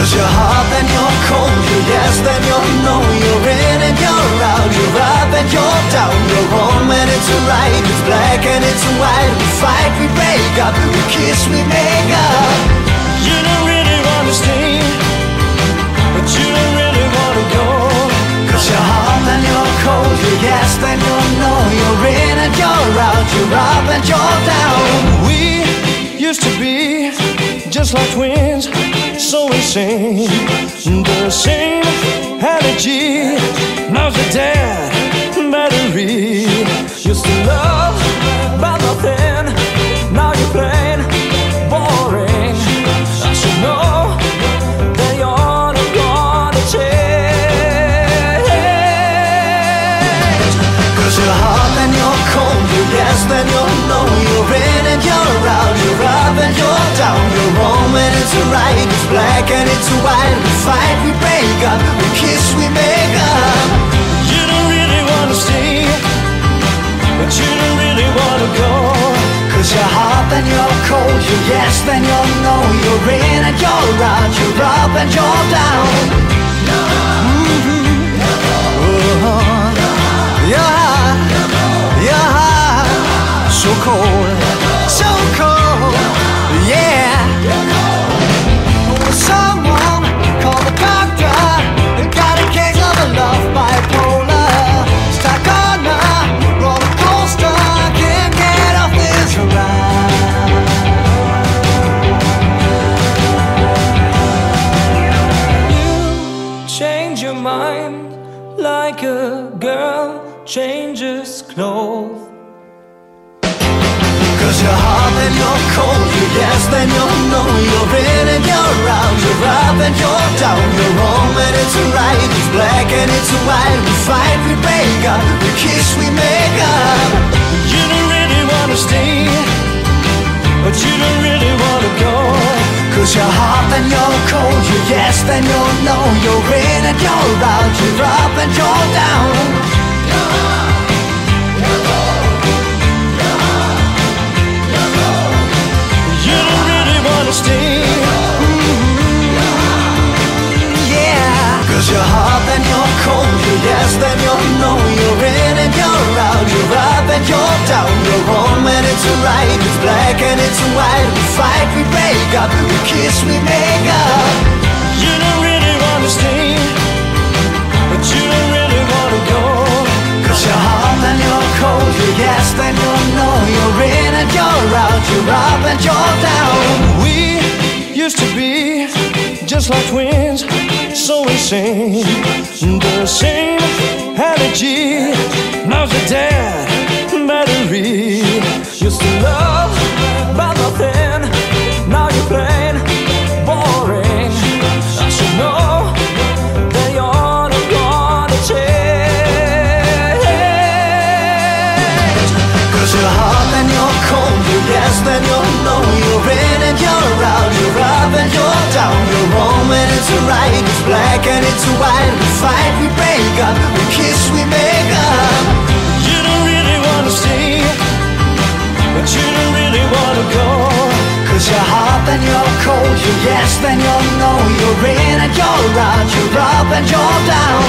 Cause you're hot, then you're cold, you're yes, then you're no. You're in and you're out, you're up and you're down. You're wrong and it's right, it's black and it's white. We fight, we break up, we kiss, we make up. You don't really wanna stay, but you don't really wanna go. Cause you're hot, then you're cold, you're yes, then you're no. You're in and you're out, you're up and you're down. We used to be just like twins, so insane, the same energy. Now's the dead battery. Used to love, but nothing. Now you're plain boring. I should know that you're not gonna change. Cause you're hot and you're cold, you're yes, then you're no. You're in and you're out, you're up and you're down. You're wrong and it's right, it's black and it's white. We fight, we break up, we kiss, we make up. You don't really wanna stay, but you don't really wanna go. Cause you're hot, then you're cold, you're yes, then you're no. You're in and you're out, you're up and you're down. You're hot, so cold, so cold, yeah. Someone call the doctor, got a case of a love bipolar. Stuck on a roller coaster, can't get off this ride. You change your mind like a girl changes clothes. Cause you're hot, then you're cold, you're yes, then you're no. You're in and you're out, you're up and you're down. You're wrong and it's right, it's black and it's white. We fight, we break up, we kiss, we make up. You don't really wanna stay, but you don't really wanna go. Cause you're hot, then you're cold, you're yes, then you're no. You're in and you're out, you're up and you're down. Stay. Yeah. Cause you're hot, then you're cold, you're yes, then you're no. You're in and you're out, you're up and you're down. You're wrong and it's right, it's black and it's white. We fight, we break up, we kiss, we make up. You don't really wanna stay, but you don't really wanna go. Cause you're hot, then you're cold, you're yes, then you're no. You're in and you're out, you're up and you're down. We used to be just like twins, so insane, the same energy. Now's the dead battery. Used to love, but nothing. Now you're plain boring. I should know that you're not gonna change. Cause you're hot, then you're cold, you're yes, then you're no. You're in and you're out, you're up and you're down. You're wrong and it's right, it's black and it's white. We fight, we break up, we kiss, we make up. You don't really wanna stay, but you don't really wanna go. Cause you're hot, then you're cold, you're yes, then you're no. You're in and you're out, you're up and you're down.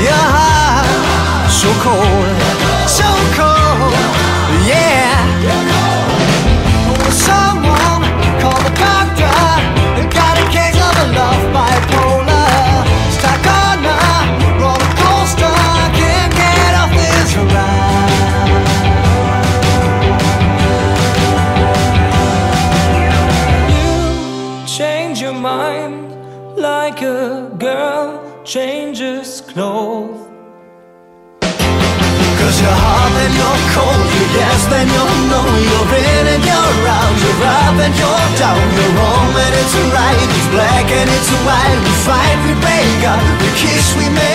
You're hot, so cold, so cold, yeah. Someone call the doctor, got a case of a love bipolar. Stuck on a roller coaster, can't get off this ride. You change your mind like a girl changes clothes. Cause you're hot, then you're cold, you're yes, then you're no. You're in and you're out, you're up and you're down. You're wrong and it's right, it's black and it's white. We fight, we break up, we kiss, we make